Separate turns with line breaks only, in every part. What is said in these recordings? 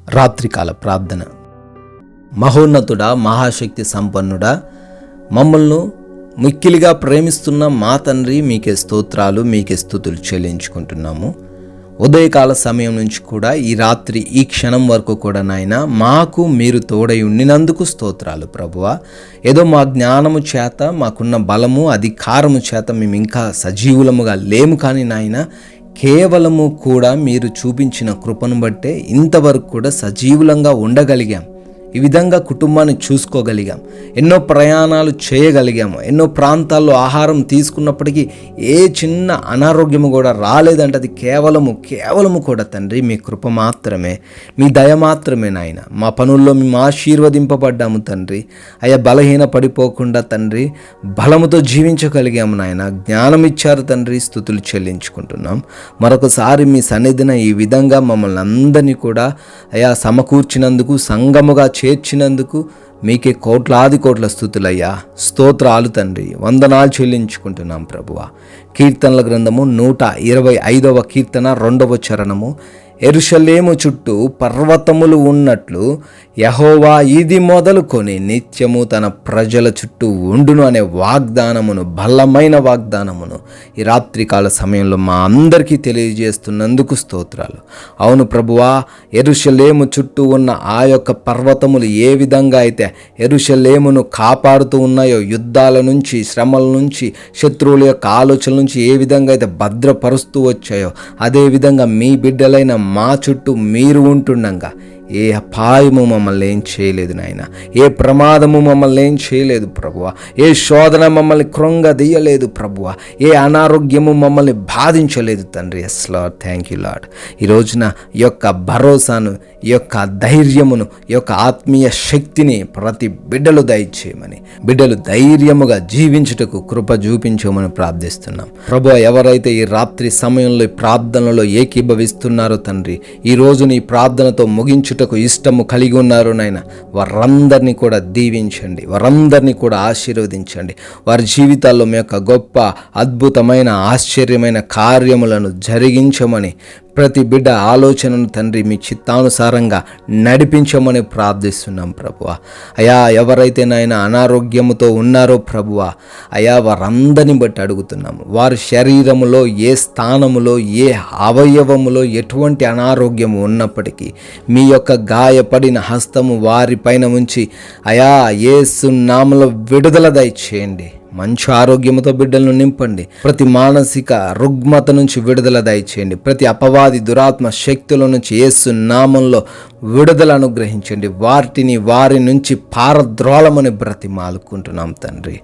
రాత్రికాల ప్రార్థన. మహోన్నతుడా, మహాశక్తి సంపన్నుడా, మమ్మల్ని మిక్కిలిగా ప్రేమిస్తున్న మా తండ్రి, మీకే స్తోత్రాలు, మీకే స్తుతులు చెల్లించుకుంటున్నాము. ఉదయకాల సమయం నుంచి కూడా ఈ రాత్రి ఈ క్షణం వరకు కూడా నాయన మాకు మీరు తోడై ఉండినందుకు స్తోత్రాలు ప్రభువా. ఏదో మా జ్ఞానము చేత, మాకున్న బలము అధికారము చేత మేము ఇంకా సజీవులముగా లేము, కానీ నాయన కేవలము కూడా మీరు చూపించిన కృపను బట్టే ఇంతవరకు కూడా సజీవులంగా ఉండగలిగాం. ఈ విధంగా కుటుంబాన్ని చూసుకోగలిగాం, ఎన్నో ప్రయాణాలు చేయగలిగాము, ఎన్నో ప్రాంతాల్లో ఆహారం తీసుకున్నప్పటికీ ఏ చిన్న అనారోగ్యము కూడా రాలేదంటే అది కేవలము కూడా తండ్రి మీ కృప మాత్రమే, మీ దయ మాత్రమే నాయన. మా పనుల్లో మేము ఆశీర్వదింపబడ్డాము తండ్రి. అయ్యా, బలహీన పడిపోకుండా తండ్రి బలముతో జీవించగలిగాము నాయన. జ్ఞానం ఇచ్చారు తండ్రి, స్తుతులు చెల్లించుకుంటున్నాం. మరొకసారి మీ సన్నిధిన ఈ విధంగా మమ్మల్ని అందరినీ కూడా అయ్యా సమకూర్చినందుకు, సంగముగా చేర్చినందుకు మీకే కోట్ల స్తుతులయ్యా, స్తోత్రాలు తండ్రి, వందనాలు చెల్లించుకుంటున్నాం ప్రభువా. కీర్తనల గ్రంథము 125వ కీర్తన 2వ చరణము. యెరూషలేము చుట్టూ పర్వతములు ఉన్నట్లు యెహోవా ఇది మొదలుకొని నిత్యము తన ప్రజల చుట్టూ ఉండును అనే వాగ్దానమును, బలమైన వాగ్దానమును ఈ రాత్రికాల సమయంలో మా అందరికీ తెలియజేస్తున్నందుకు స్తోత్రాలు. అవును ప్రభువా, యెరూషలేము చుట్టూ ఉన్న ఆ యొక్క పర్వతములు ఏ విధంగా అయితే యెరూషలేమును కాపాడుతూ ఉన్నాయో, యుద్ధాల నుంచి, శ్రమల నుంచి, శత్రువుల యొక్క ఆలోచనల నుంచి ఏ విధంగా అయితే భద్రపరుస్తూ వచ్చాయో, అదేవిధంగా మీ బిడ్డలైన మా చుట్టూ మీరు ఉంటుండగా ఏ అపాయము మమ్మల్ని ఏం చేయలేదు నాయన, ఏ ప్రమాదము మమ్మల్ని ఏం చేయలేదు ప్రభువా, ఏ శోధన మమ్మల్ని కృంగదీయలేదు ప్రభువా, ఏ అనారోగ్యము మమ్మల్ని బాధించలేదు తండ్రి. Yes Lord, thank you Lord. ఈ రోజున ఈ యొక్క భరోసాను, ఈ యొక్క ధైర్యమును, ఈ యొక్క ఆత్మీయ శక్తిని ప్రతి బిడ్డలు దయచేయమని, బిడ్డలు ధైర్యముగా జీవించుటకు కృప చూపించమని ప్రార్థిస్తున్నాం ప్రభువా. ఎవరైతే ఈ రాత్రి సమయంలో ఈ ప్రార్థనలో ఏకీభవిస్తున్నారో తండ్రి, ఈ రోజుని ఈ ప్రార్థనతో ముగించుటకు ఇష్టము కలిగి ఉన్నారు నాయన, వారందరినీ కూడా దీవించండి, వారందరినీ కూడా ఆశీర్వదించండి. వారి జీవితాల్లో మీ యొక్క గొప్ప, అద్భుతమైన, ఆశ్చర్యమైన కార్యములను జరిగించమని, ప్రతి బిడ్డ ఆలోచనను తండ్రి మీ చిత్తానుసారంగా నడిపించమని ప్రార్థిస్తున్నాం ప్రభువా. అయా, ఎవరైతే నాయన అనారోగ్యముతో ఉన్నారో ప్రభువా, అయా వారందరిని బట్టి అడుగుతున్నాము, వారి శరీరములో ఏ స్థానములో, ఏ అవయవములో ఎటువంటి అనారోగ్యము ఉన్నప్పటికీ మీ యొక్క గాయపడిన హస్తము వారిపైన ఉంచి అయా యేసు నామములో విడుదల దయచేయండి. మంచి ఆరోగ్యముతో బిడ్డలను నింపండి. ప్రతి మానసిక రుగ్మత నుంచి విడుదల దయచేయండి. ప్రతి అపవాది దురాత్మ శక్తుల నుంచి యేసు నామంలో విడుదల అనుగ్రహించండి. వారి నుంచి పారద్రోళమని బ్రతిమాలుకుంటున్నాం తండ్రి.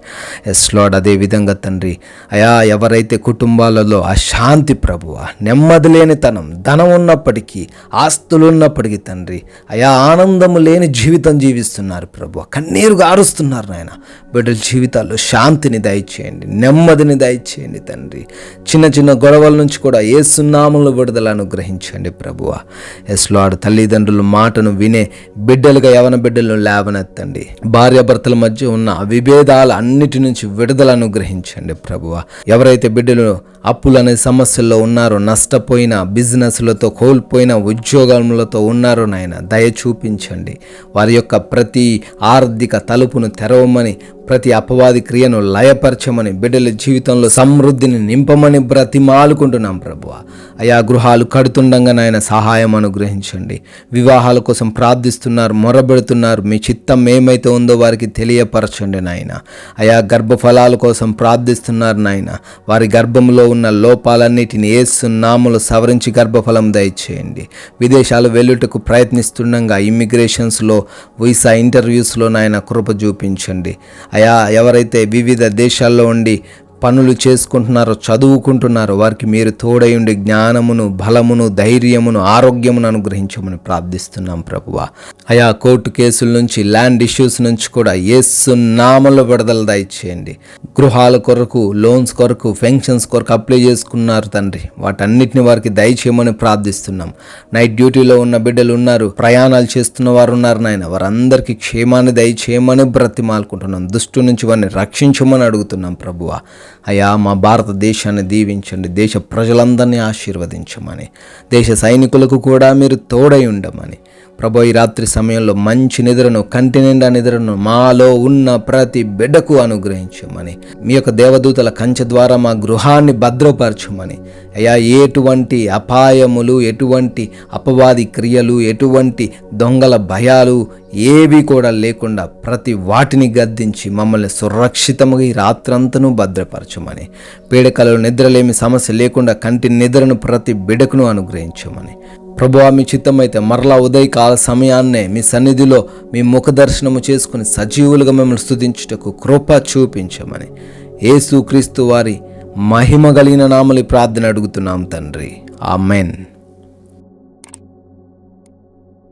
Yes Lord. అదేవిధంగా తండ్రి అయా, ఎవరైతే కుటుంబాలలో అశాంతి ప్రభువా, నెమ్మది లేనితనం, ధనం ఉన్నప్పటికీ, ఆస్తులు ఉన్నప్పటికీ తండ్రి అయా ఆనందము లేని జీవితం జీవిస్తున్నారు ప్రభువా, కన్నీరు గారుస్తున్నారు నాయన, బిడ్డల జీవితాల్లో శాంతిని దయచేయండి, నెమ్మదిని దయచేయండి తండ్రి. చిన్న చిన్న గొడవల నుంచి కూడా యేసు నామములో విడుదల అనుగ్రహించండి ప్రభువా. Yes Lord. తల్లిదండ్రుల మాటను వినే బిడ్డలుగా యవన బిడ్డలను లేవనెత్తండి. భార్యాభర్తల మధ్య ఉన్న విభేదాల అన్నిటి నుంచి విడుదల అనుగ్రహించండి ప్రభువా. ఎవరైతే బిడ్డలు అప్పులనే సమస్యల్లో ఉన్నారో, నష్టపోయిన బిజినెస్లతో, కోల్పోయిన ఉద్యోగాలతో ఉన్నారో నాయన, దయ చూపించండి. వారి యొక్క ప్రతి ఆర్థిక తలుపును తెరవమని, ప్రతి అపవాది క్రియను లయపరచమని, బిడ్డల జీవితంలో సమృద్ధిని నింపమని బ్రతిమాలుకుంటున్నాం ప్రభువా. అయా, గృహాలు కడుతుండగా నాయన సహాయం అనుగ్రహించండి. వివాహాల కోసం ప్రార్థిస్తున్నారు, మొరబెడుతున్నారు, మీ చిత్తం ఏమైతే ఉందో వారికి తెలియపరచండి నాయన. అయా, గర్భఫలాల కోసం ప్రార్థిస్తున్నారు నాయన, వారి గర్భంలో ఉన్న లోపాలన్నిటిని యేసు నామములో సవరించి గర్భఫలం దయచేయండి. విదేశాలు వెళ్ళుటకు ప్రయత్నిస్తుండగా ఇమ్మిగ్రేషన్స్లో, వీసా ఇంటర్వ్యూస్లో నాయన కృప చూపించండి. అయా, ఎవరైతే వివిధ దేశాల్లో ఉండి పనులు చేసుకుంటున్నారో, చదువుకుంటున్నారో వారికి మీరు తోడై ఉండి జ్ఞానమును, బలమును, ధైర్యమును, ఆరోగ్యమును అనుగ్రహించమని ప్రార్థిస్తున్నాం ప్రభువా. అయా, కోర్టు కేసుల నుంచి, ల్యాండ్ ఇష్యూస్ నుంచి కూడా యేసు నామములో విడుదల దయచేయండి. గృహాల కొరకు, లోన్స్ కొరకు, పెన్షన్స్ కొరకు అప్లై చేసుకున్నారు తండ్రి, వాటన్నిటిని వారికి దయచేయమని ప్రార్థిస్తున్నాం. నైట్ డ్యూటీలో ఉన్న బిడ్డలు ఉన్నారు, ప్రయాణాలు చేస్తున్న వారు ఉన్నారు నాయన, వారందరికీ క్షేమాన్ని దయచేయమని బ్రతిమాలుకుంటున్నాం. దుష్టు నుంచి వారిని రక్షించమని అడుగుతున్నాం ప్రభువా. అయా, మా భారతదేశాన్ని దీవించండి, దేశ ప్రజలందరినీ ఆశీర్వదించమని, దేశ సైనికులకు కూడా మీరు తోడై ఉండమని, ప్రభు ఈ రాత్రి సమయంలో మంచి నిద్రను, కంటి నిండా నిద్రను మాలో ఉన్న ప్రతి బిడ్డకు అనుగ్రహించమని, మీ యొక్క దేవదూతల కంచె ద్వారా మా గృహాన్ని భద్రపరచమని, అయ్యా ఎటువంటి అపాయములు, ఎటువంటి అపవాది క్రియలు, ఎటువంటి దొంగల భయాలు ఏవి కూడా లేకుండా ప్రతి వాటిని గద్దించి మమ్మల్ని సురక్షితంగా ఈ రాత్రంతను భద్రపరచమని, పీడకలలో నిద్రలేమి సమస్య లేకుండా కంటి నిద్రను ప్రతి బిడ్డకును అనుగ్రహించమని, ప్రభువా మీ చిత్తమైతే మరలా ఉదయకాల సమయాన్నే మీ సన్నిధిలో మీ ముఖ దర్శనము చేసుకుని సజీవులుగా మిమ్మల్ని స్తుతించుటకు కృప చూపించమని యేసుక్రీస్తు వారి మహిమ కలిగిన నామములో ప్రార్థన అడుగుతున్నాం తండ్రి. ఆమెన్.